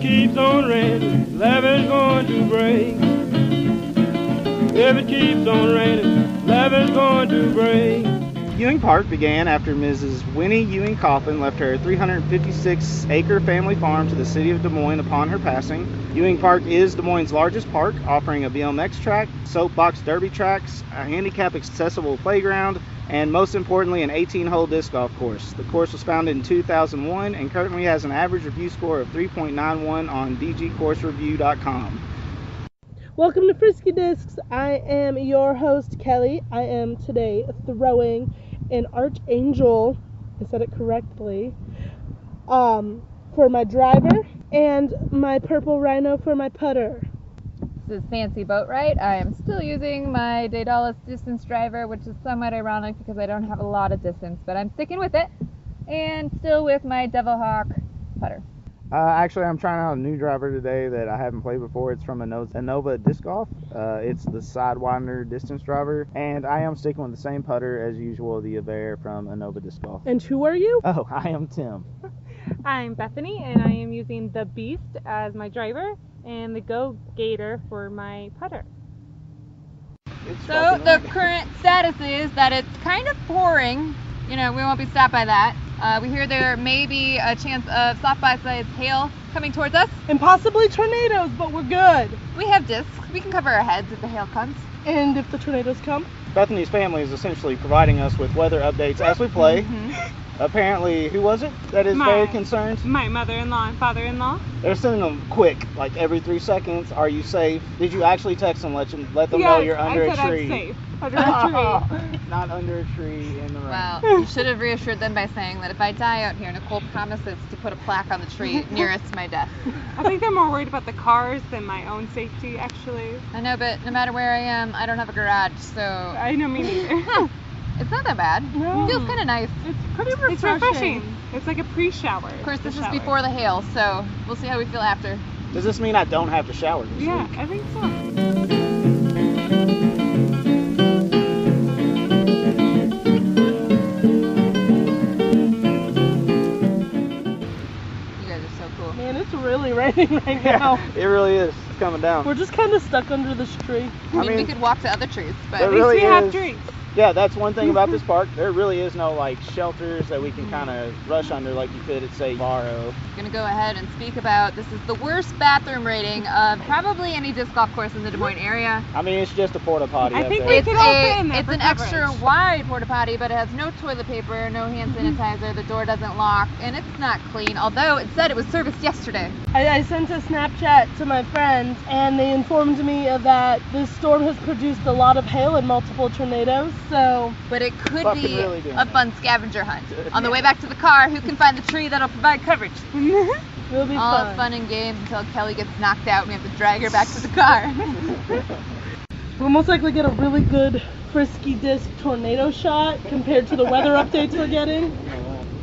keeps on raining, love is going to break. If it keeps on raining, love is going to break. Ewing Park began after Mrs. Winnie Ewing Coffin left her 356-acre family farm to the city of Des Moines upon her passing. Ewing Park is Des Moines' largest park, offering a BMX track, soapbox derby tracks, a handicap-accessible playground, and most importantly, an 18-hole disc golf course. The course was founded in 2001 and currently has an average review score of 3.91 on dgcoursereview.com. Welcome to Frisky Discs. I am your host, Kelly. I am today throwing an Archangel, I said it correctly, for my driver and my Purple Rhino for my putter. This is Fancy Boatwright. I am still using my Daedalus distance driver, which is somewhat ironic because I don't have a lot of distance, but I'm sticking with it, and still with my Devil Hawk putter. Actually, I'm trying out a new driver today that I haven't played before. It's from Innova Disc Golf. It's the Sidewinder distance driver, and I am sticking with the same putter as usual, the Aver from Innova Disc Golf. And who are you? Oh, I am Tim. I'm Bethany, and I am using the Beast as my driver and the Go Gator for my putter. So the current status is that it's kind of pouring. You know, we won't be stopped by that. We hear there may be a chance of soft-by-sized hail coming towards us. And possibly tornadoes, but we're good. We have discs. We can cover our heads if the hail comes. And if the tornadoes come? Bethany's family is essentially providing us with weather updates as we play. Mm-hmm. Apparently, who was it that is very concerned? My mother-in-law and father-in-law. They're sending them quick, like every 3 seconds. Are you safe? Did you actually text them, let them Yes, know you're under I said a tree? I'm safe. Under a tree. Not under a tree in the rain. Well, you should have reassured them by saying that if I die out here, Nicole promises to put a plaque on the tree nearest my death. I think they're more worried about the cars than my own safety, actually. I know, but no matter where I am, I don't have a garage, so... I know, me neither. It's not that bad. No. It feels kind of nice. It's pretty refreshing. It's refreshing. It's like a pre-shower. Of course, this is before the hail, so we'll see how we feel after. Does this mean I don't have to shower this Yeah, week? I think so. You guys are so cool. Man, it's really raining right now. Yeah, it really is. It's coming down. We're just kind of stuck under this tree. I mean, we could walk to other trees, but... There At least really we have is. drinks. Yeah, that's one thing about this park. There really is no like shelters that we can kind of rush under like you could at say Barrow. I'm going to go ahead and speak about, this is the worst bathroom rating of probably any disc golf course in the Des Moines area. I mean, it's just a porta potty. I up think there. we could all fit in there It's for an coverage. extra wide porta potty, but it has no toilet paper, no hand sanitizer, the door doesn't lock, and it's not clean, although it said it was serviced yesterday. I sent a Snapchat to my friends, and they informed me that this storm has produced a lot of hail and multiple tornadoes, so... But it could Fucking be really doing a it. fun scavenger hunt. On the way back to the car, who can find the tree that'll provide coverage? It'll be All fun. fun and games until Kelly gets knocked out and we have to drag her back to the car. We'll most likely get a really good Frisky Disc tornado shot compared to the weather updates we're getting.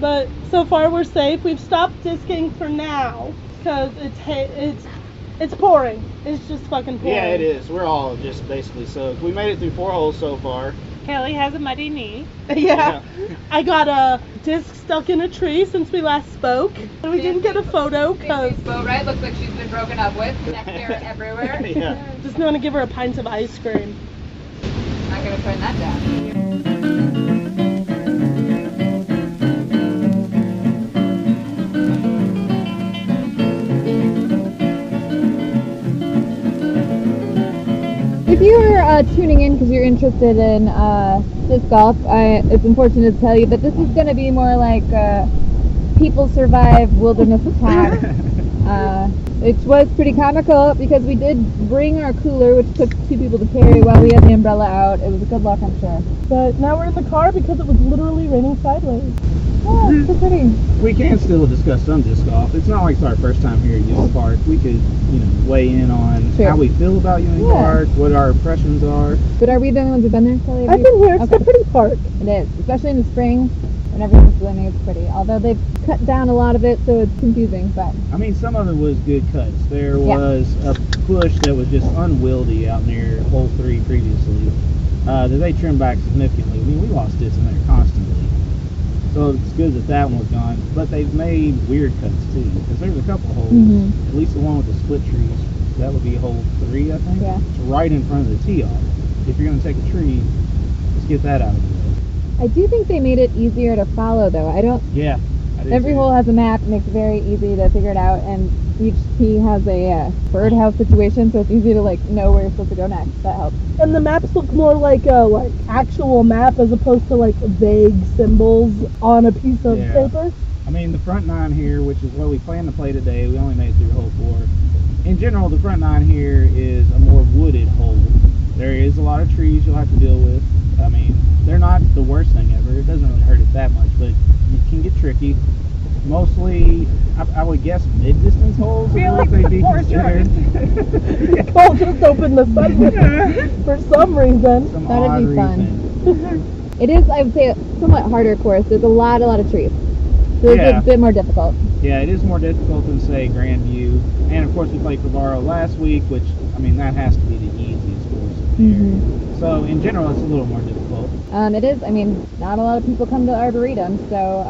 But so far we're safe. We've stopped disking for now because it's pouring. It's just fucking pouring. Yeah, it is. We're all just basically soaked. We made it through 4 holes so far. Kelly has a muddy knee. Yeah. I got a disc stuck in a tree since we last spoke. And we didn't get a photo because Boatwright looks like she's been broken up with. Neck hair everywhere. Yeah. just want to give her a pint of ice cream. Not gonna turn that down. If you're tuning in because you're interested in disc golf, it's unfortunate to tell you, but this is going to be more like people survive wilderness attack. It was pretty comical because we did bring our cooler, which took 2 people to carry while we had the umbrella out. It was a good luck, I'm sure. But now we're in the car because it was literally raining sideways. Oh, it's so pretty. We can still discuss some disc golf. It's not like it's our first time here at Ewing Park. We could, weigh in on Sure. how we feel about Ewing Yeah. Park, what our impressions are. But are we the only ones who've been there, Kelly? I've been here. It's Okay. a pretty park. It is, especially in the spring when everything's blooming. It's pretty. Although they've cut down a lot of it, so it's confusing. But I mean, some of it was good cuts. There Yeah. was a bush that was just unwieldy out near hole 3 previously that they trimmed back significantly. I mean, we lost dits in there constantly. So it's good that that one was gone. But they've made weird cuts too, because there's a couple holes. At least the one with the split trees. That would be hole 3, I think. Yeah. It's right in front of the tee off. If you're going to take a tree, let's get that out of the way. I do think they made it easier to follow, though. Yeah. I do Every too. hole has a map, makes it very easy to figure it out, and each tee has a birdhouse situation, so it's easy to know where you're supposed to go next. That helps. And the maps look more like a actual map as opposed to vague symbols on a piece of paper. I mean, the front 9 here, which is what we plan to play today, we only made it through hole 4. In general, the front 9 here is a more wooded hole. There is a lot of trees you'll have to deal with. I mean, they're not the worst thing ever. It doesn't really hurt it that much, but it can get tricky. Mostly, I would guess mid-distance holes. I feel like they'd be forest considered. Cole just opened the sun for some reason. Some That'd odd be fun. reason. It is, I would say, a somewhat harder course. There's a lot of trees. So it's a bit more difficult. Yeah, it is more difficult than, say, Grandview. And, of course, we played Crevaro last week, which, I mean, that has to be the easiest course in there. So, in general, it's a little more difficult. It is, I mean, not a lot of people come to Arboretum, so,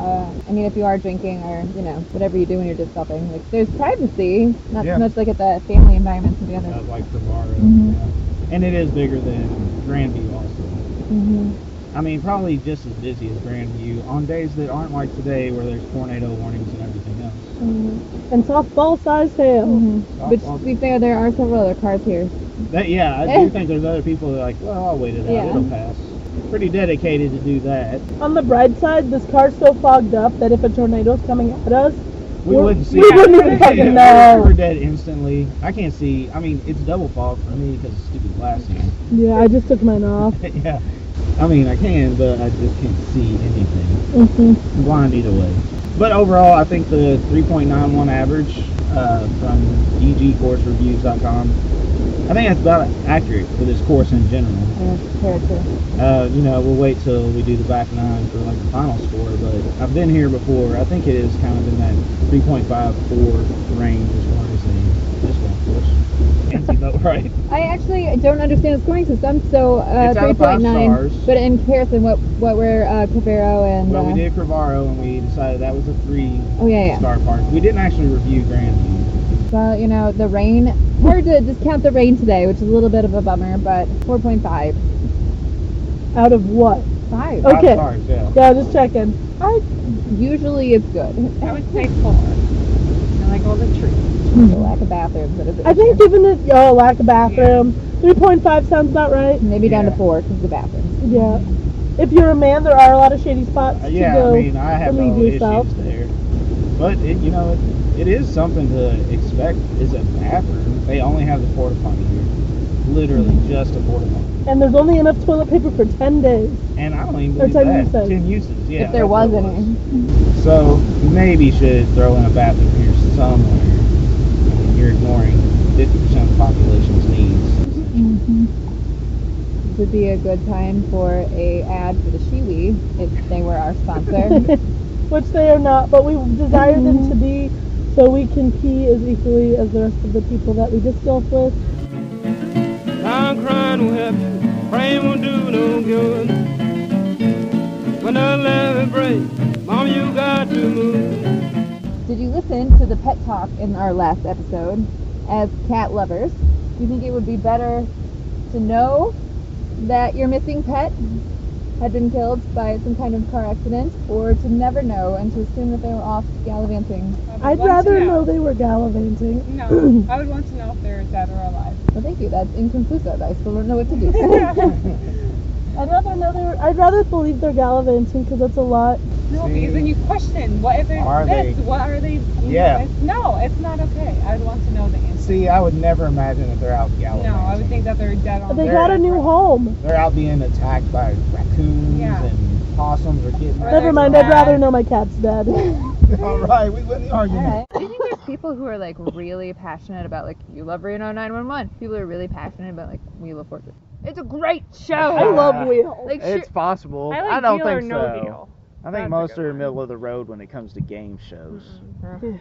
I mean, if you are drinking or, whatever you do when you're disc golfing, there's privacy, not so much like at the family environments and the others. Like Crevaro, yeah. And it is bigger than Grandview also. I mean, probably just as busy as Grandview on days that aren't like today where there's tornado warnings and everything else. And softball-sized hail. Which, to be fair, there are several other cars here. I do think there's other people that are like, well, I'll wait it out, it'll pass. Pretty dedicated to do that. On the bright side, this car's so fogged up that if a tornado's coming at us, We wouldn't see we it. wouldn't even fucking know. We're dead instantly. I can't see. I mean, it's double fog for me because of stupid glasses. Yeah, I just took mine off. Yeah. I mean, I can, but I just can't see anything. I'm blind either way. But overall, I think the 3.91 average from egcoursereviews.com, I think that's about accurate for this course in general. We'll wait till we do the back 9 for the final score, but I've been here before. I think it is kind of in that 3.54 range as far as this golf course. Fancy Boatwright. I actually don't understand the scoring system, so It's out of 5 stars. 3.9. But in comparison, what were Crevaro and... Well, we did Crevaro, and we decided that was a 3 yeah. star park. We didn't actually review Grandview. Well, the rain, hard to discount the rain today, which is a little bit of a bummer, but 4.5. Out of what? 5. Okay. 5 stars, yeah. Yeah, just checking. Usually it's good. I would say 4. I like all the trees. The lack of bathrooms. That is an I think issue. given it, lack of bathroom, 3.5 sounds about right. Maybe down to Yeah. 4 because of the bathrooms. Yeah. If you're a man, there are a lot of shady spots to go I mean, I have relieve no yourself. issues there. But, it is something to expect is a bathroom. They only have the porta potty here. Literally just a porta potty. And there's only enough toilet paper for 10 days. And I don't even Or believe 10 that. uses. 10 uses, yeah. If there that's was what it any. So, maybe should throw in a bathroom here somewhere. I mean, you're ignoring 50% of the population's needs. This would be a good time for a ad for the Shiwi if they were our sponsor. Which they are not, but we desire them to be so we can pee as equally as the rest of the people that we disc golf with. Down crying will help you, praying won't do no good. When the levee breaks, Mom, you got to move. Did you listen to the pet talk in our last episode? As cat lovers, do you think it would be better to know that your missing pet had been killed by some kind of car accident, or to never know and to assume that they were off gallivanting? I'd rather know they were gallivanting. No, I would want to know if they're dead or alive. Well, thank you. That's inconclusive. I still don't know what to do. I'd rather believe they're gallivanting because that's a lot. No, because then you question, what if they're Are dead? they? What are they? Yeah. No, it's not okay. I would want to know the answer. See, I would never imagine that they're out gallivanting. No, I would think that they're dead on They their got a new home. They're out being attacked by raccoons Yeah. and possums or kittens. Or Never mind, I'd rather know my cat's dead. All right, we win the argument. Do you think there's people who are like really passionate about you love Reno 911? People who are really passionate about Wheel of Fortune. It's a great show. I love Wheel. It's possible. I like I don't Deal think or No so. Deal. I think That's a most good are one. middle of the road when it comes to game shows. Deal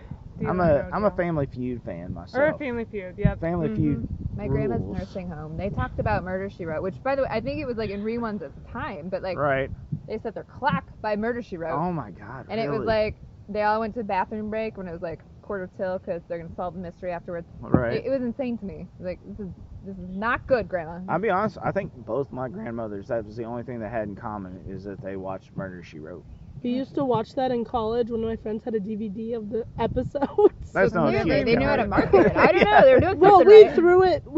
I'm or a No Deal. Family Feud fan myself. Or a Family Feud, yeah. Family Feud. My grandma's rules. nursing home. They talked about Murder, She Wrote, which, by the way, I think it was in reruns at the time, but Right. they set their clock by Murder, She Wrote. Oh my God! And it was like they all went to bathroom break when it was like quarter till because they're gonna solve the mystery afterwards. Right. It was insane to me. Like this is not good, Grandma. I'll be honest. I think both my grandmothers. That was the only thing they had in common is that they watched Murder, She Wrote. We used to watch that in college when my friends had a DVD of the episodes. That's not Clearly, cute, they knew how to God. market it. I don't know. They were doing Well, something we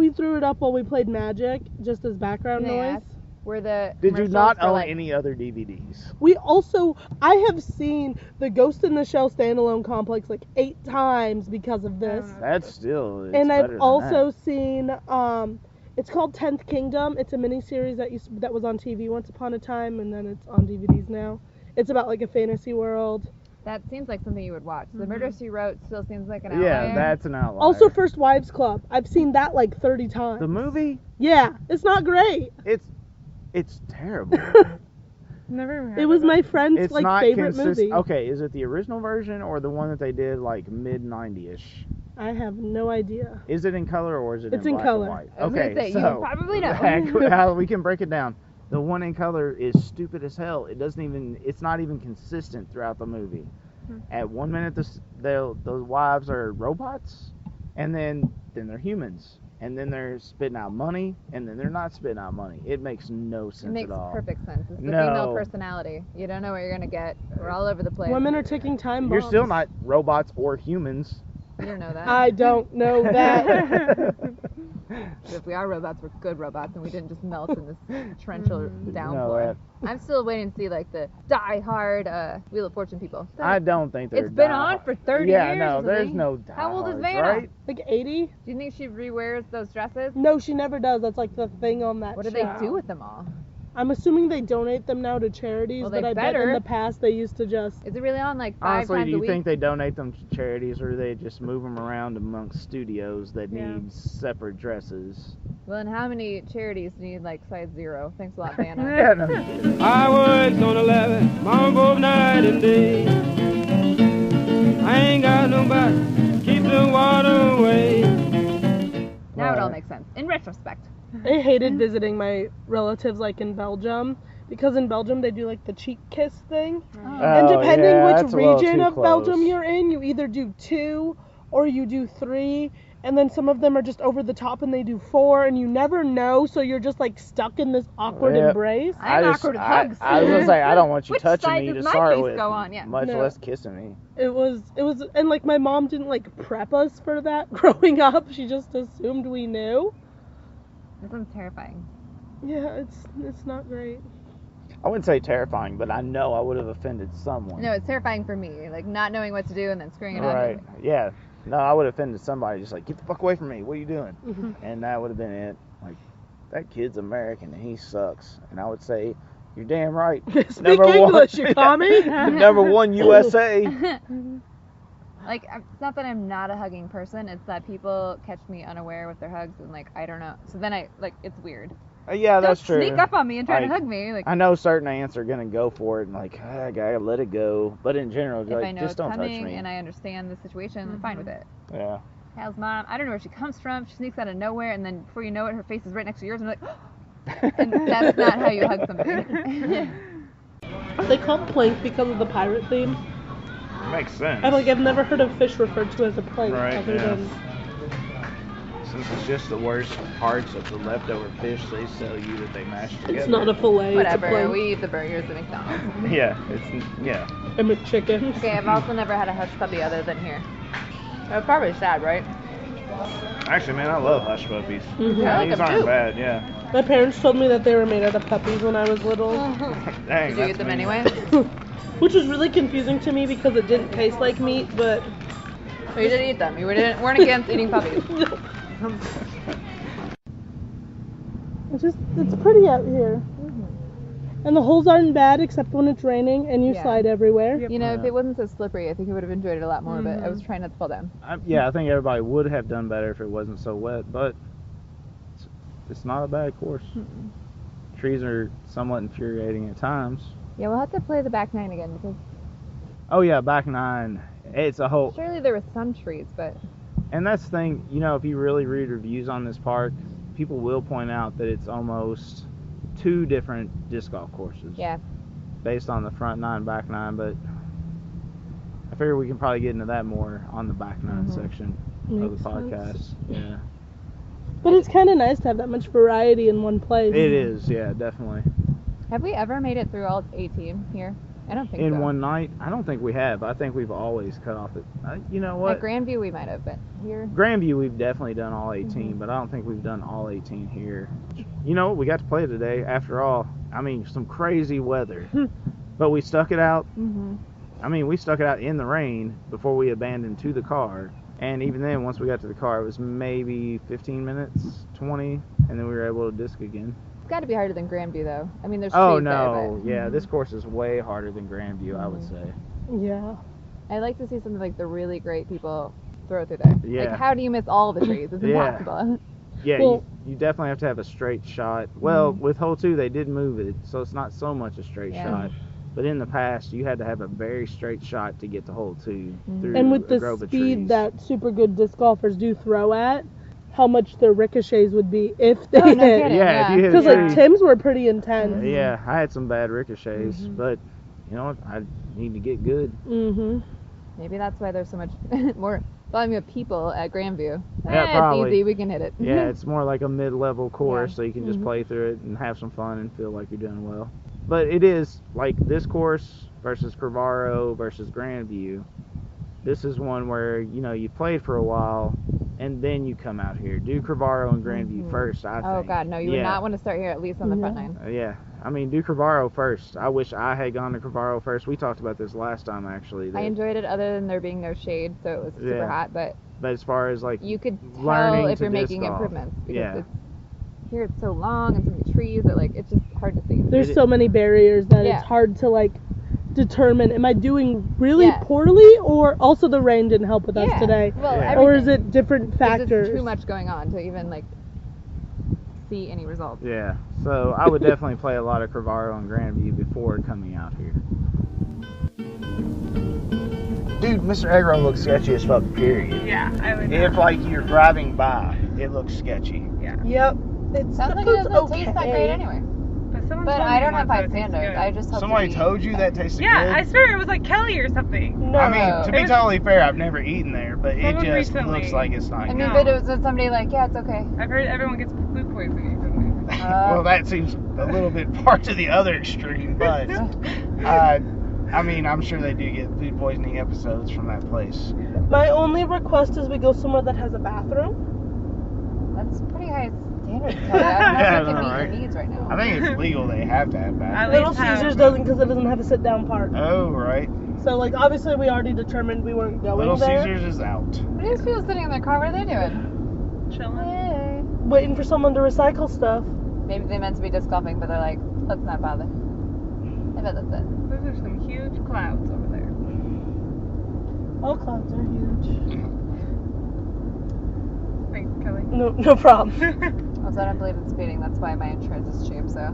right. threw it up while we played Magic, just as background Can I noise. ask, were the Did you commercials not for, own like, any other DVDs? I have seen the Ghost in the Shell standalone complex like 8 times because of this. That's still. It's And better I've than also that. seen it's called 10th Kingdom. It's a miniseries that was on TV once upon a time, and then it's on DVDs now. It's about like a fantasy world. That seems like something you would watch. The Murder, She Wrote still seems like an outlier. Yeah, that's an outlier. Also, First Wives Club. I've seen that like 30 times. the movie. Yeah, it's not great. It's terrible. Never even heard It was of my friend's It's like not favorite consistent. movie. Okay, is it the original version or the one that they did like mid 90ish? I have no idea. Is it in color or is it It's in in black color. and white? I was gonna Okay, say, you so probably know. how we can break it down. The one in color is stupid as hell. It's not even consistent throughout the movie. At 1 minute, those wives are robots, and then they're humans, and then they're spitting out money, and then they're not spitting out money. It makes no sense It makes at all. perfect sense. It's the No. female personality. You don't know what you're gonna get. We're all over the place. Women are ticking time bombs. You're still not robots or humans. You don't know that. I don't know that. If we are robots, we're good robots, and we didn't just melt in this torrential No, downpour. I'm still waiting to see like the die-hard Wheel of Fortune people. I don't think they're. It's been on for 30 yeah, years. no, or there's something. no. How old is diehards, Vanna? Right? Like 80? Do you think she rewears those dresses? No, she never does. That's like the thing on that What do show. they do with them all? I'm assuming they donate them now to charities, Well, but they I bet better. in the past they used to just... Is it really on like 5 Honestly, times do a you week? think they donate them to charities, or do they just move them around amongst studios that need separate dresses? Well, and how many charities need like size 0? Thanks a lot, Vanna. Yeah, no kidding. I works on 11, mama both night and day. I ain't got nobody, keep the water away. Now it all makes sense. In retrospect. I hated visiting my relatives like in Belgium, because in Belgium they do like the cheek kiss thing. And Oh, depending yeah, which that's a little region too of Belgium close. you're in, you either do 2 or you do 3. And then some of them are just over the top and they do 4, and you never know, so you're just like stuck in this awkward Yeah. embrace. I'm awkward with hugs. I was gonna say I don't want you Which touching side me does to my start face with, go on? Yeah. much No. less kissing me. It was, and like my mom didn't like prep us for that growing up. She just assumed we knew. This one's terrifying. Yeah, it's not great. I wouldn't say terrifying, but I know I would have offended someone. No, it's terrifying for me. Like not knowing what to do and then screwing it Right. up. Yeah. No, I would have offended somebody. Just like, get the fuck away from me. What are you doing? Mm-hmm. And that would have been it. Like, that kid's American and he sucks. And I would say, you're damn right. Speak Number English, one. you commie. Number 1 USA. Like, it's not that I'm not a hugging person. It's that people catch me unaware with their hugs and like I don't know. So then it's weird. Yeah, that's Don't true. sneak up on me and try to Like, hug me. Like I know certain ants are gonna go for it and like, I gotta let it go. But in general, if like, I know just it's don't touch coming me. and I understand the situation, I'm fine with it. Yeah. How's mom? I don't know where she comes from. She sneaks out of nowhere, and then before you know it, her face is right next to yours, and I'm like, and that's not how you hug somebody. They call it plank because of the pirate theme. Makes sense. I've never heard of fish referred to as a plank Right, other yeah. than... Since it's just the worst parts of the leftover fish they sell you that they mash together. It's not a fillet, Whatever. it's a plank. We eat the burgers at McDonald's. Yeah, yeah. And McChicken. Okay, I've also never had a hush puppy other than here. That's probably sad, right? Actually, man, I love hush puppies. Mhm. I like These them aren't too. bad, yeah. My parents told me that they were made out of puppies when I was little. Dang, Did you eat them anyway? Which was really confusing to me because it didn't taste like meat, but... So you didn't eat them. You weren't against eating puppies. It's pretty out here. And the holes aren't bad except when it's raining and you Yeah. slide everywhere. You know, if it wasn't so slippery, I think I would have enjoyed it a lot more, but I was trying not to fall down. Yeah, I think everybody would have done better if it wasn't so wet, but it's not a bad course. Trees are somewhat infuriating at times. Yeah, we'll have to play the back 9 again because Oh yeah, back 9. It's a whole... surely there were some trees, but And that's the thing, you know, if you really read reviews on this park, people will point out that it's almost 2 different disc golf courses. yeah. based on the front 9, back 9, but I figure we can probably get into that more on the back 9 section of Makes the podcast. sense. Yeah. But it's kind of nice to have that much variety in one place. It is, yeah, definitely. Have we ever made it through all 18 here? I don't think so. In one night? I don't think we have. I think we've always cut off it. You know what? At Grandview we might have, but here. Grandview we've definitely done all 18, but I don't think we've done all 18 here. You know, we got to play today after all. I mean, some crazy weather. But we stuck it out. I mean, we stuck it out in the rain before we abandoned to the car. And even then, once we got to the car, it was maybe 15 minutes, 20, and then we were able to disc again. It's got to be harder than Grandview, though. I mean, there's trees Oh, there, no. but... Yeah, this course is way harder than Grandview, I would say. Yeah. I like to see some of like the really great people throw through there. Yeah. Like, how do you miss all the trees? It's Yeah. impossible. Yeah, Well- you definitely have to have a straight shot. Well, with hole 2, they did move it, so it's not so much a straight Yeah. shot. But in the past, you had to have a very straight shot to get to hole 2 through And with a the grove of speed trees. that super good disc golfers do throw at, how much their ricochets would be if they Oh, no hit. kidding. Yeah, if you hit a Because tree. like Tim's were pretty intense. Yeah, I had some bad ricochets, but you know what? I need to get good. Maybe that's why there's so much more volume of people at Grandview. Yeah, probably. It's easy. We can hit it. Yeah, it's more like a mid-level course, Yeah. so you can just play through it and have some fun and feel like you're doing well. But it is, like, this course versus Crevaro versus Grandview, this is one where, you know, you played for a while, and then you come out here. Do Crevaro and Grandview first, I think. Oh, God, no. You would not want to start here, at least on the front 9. Yeah. I mean, do Crevaro first. I wish I had gone to Crevaro first. We talked about this last time, actually. I enjoyed it other than there being no shade, so it was super Yeah. hot, but But as far as, like, you could learning tell if to you're making disc golf. improvements. Because Yeah. here it's so long and so many trees that, like, it's just hard to see. There's so many barriers that Yeah. it's hard to like determine, am I doing really Yeah. poorly, or also the rain didn't help with us Yeah. today? Well, Yeah. Or is everything. it different There's factors? just too much going on to even, like, see any results. Yeah, so I would definitely play a lot of Crevaro and Grandview before coming out here. Dude, Mr. Eggroll looks sketchy as fuck, period. Yeah, I would. If, like, you're driving by, it looks sketchy. Yep. It Sounds like it food's doesn't taste that great anyway. But I don't have high standards. I just hope Somebody to eat. told you that tasted Yeah, good? I swear it was like Kelly or something. No. I mean, to It be was- totally fair, I've never eaten there, but it Someone just recently- looks like it's not I good. mean, No. but it was somebody like, yeah, it's okay. I've heard everyone gets food poisoning. Well, that seems a little bit far to the other extreme, but I mean, I'm sure they do get food poisoning episodes from that place. My only request is we go somewhere that has a bathroom. That's pretty high standards, Kelly. I don't know Yeah, if you I can know, meet right? your needs right now. I think it's legal; they have to have I bathrooms. Little least have- Caesars doesn't because it doesn't have a sit-down part. Oh, right. So, like, obviously we already determined we weren't going Little there. Caesars is out. What are these people sitting in their car? What are they doing? Chilling. Hey. Waiting for someone to recycle stuff. Maybe they meant to be disc golfing, but they're like, let's not bother. I bet that's it. Those are some huge clouds over there. All clouds are huge. Thanks, Kelly. No problem. Also, I don't believe in speeding. That's why my insurance is cheap, so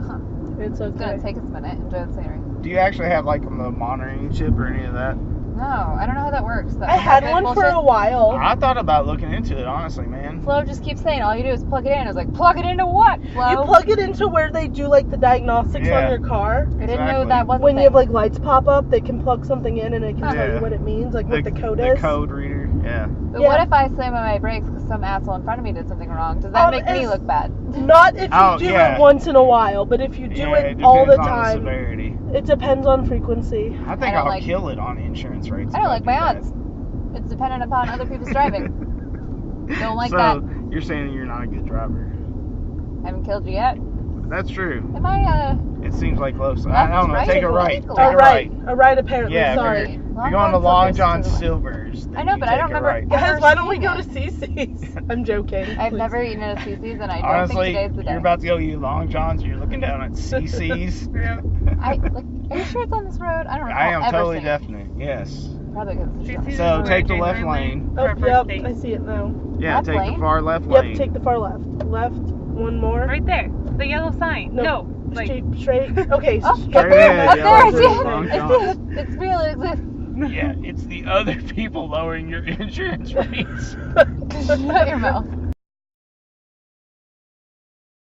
It's it's okay. gonna take us a minute. Enjoy the scenery. Do you actually have like the monitoring chip or any of that? No, I don't know how that works. That I had bullshit. one for a while. I thought about looking into it, honestly, man. Flo just keeps saying all you do is plug it in. I was like, plug it into what, Flo? You plug it into where they do like the diagnostics Yeah. on your car. I didn't know Exactly. that wasn't When you thing. have like lights pop up, they can plug something in and it can tell Yeah. you what it means, like what the code The is. code reader, yeah. But Yeah. what if I slam on my brakes because some asshole in front of me did something wrong? Does that make me it's look bad? Not if you Oh, do yeah. it once in a while, but if you do Yeah, it all the depends on time, severity. it depends on frequency. I think don't I'll like- kill it on insurance rates. I don't if like do my that. odds. It's dependent upon other people's driving. Don't like so, that. you're saying you're not a good driver. Haven't killed you yet. That's true. Am I, It seems like close. I Left, don't know. right, Take a or right. legal? Take All a right, right. all right. Apparently, Yeah, sorry. if you're Long going to John Long Silver's John to the right. Silver's. Then I know, you but I take don't a remember- right. Guys, Never why don't we seen go it. to CC's? I'm joking. I've please. never eaten at a CC's, and I don't Honestly, think today's the day. you're about to go eat Long John's. You're looking down at CC's. Yeah. Are you sure it's on this road? I don't recall I am ever totally seeing it. definite. Yes. Probably because it's CC's is So where take the James left and I lane. went for Oh, our first yep, date. I see it now. Yeah, Left take lane? the far left Yep, lane. take the far left. Left, one more. Right there. The yellow sign. No. Like, Straight. Okay, Oh, straight. up there, ahead, up there, I yeah, see it. Long I see John. it. It's real, it exists. Yeah, it's the other people lowering your insurance rates. Shut your mouth.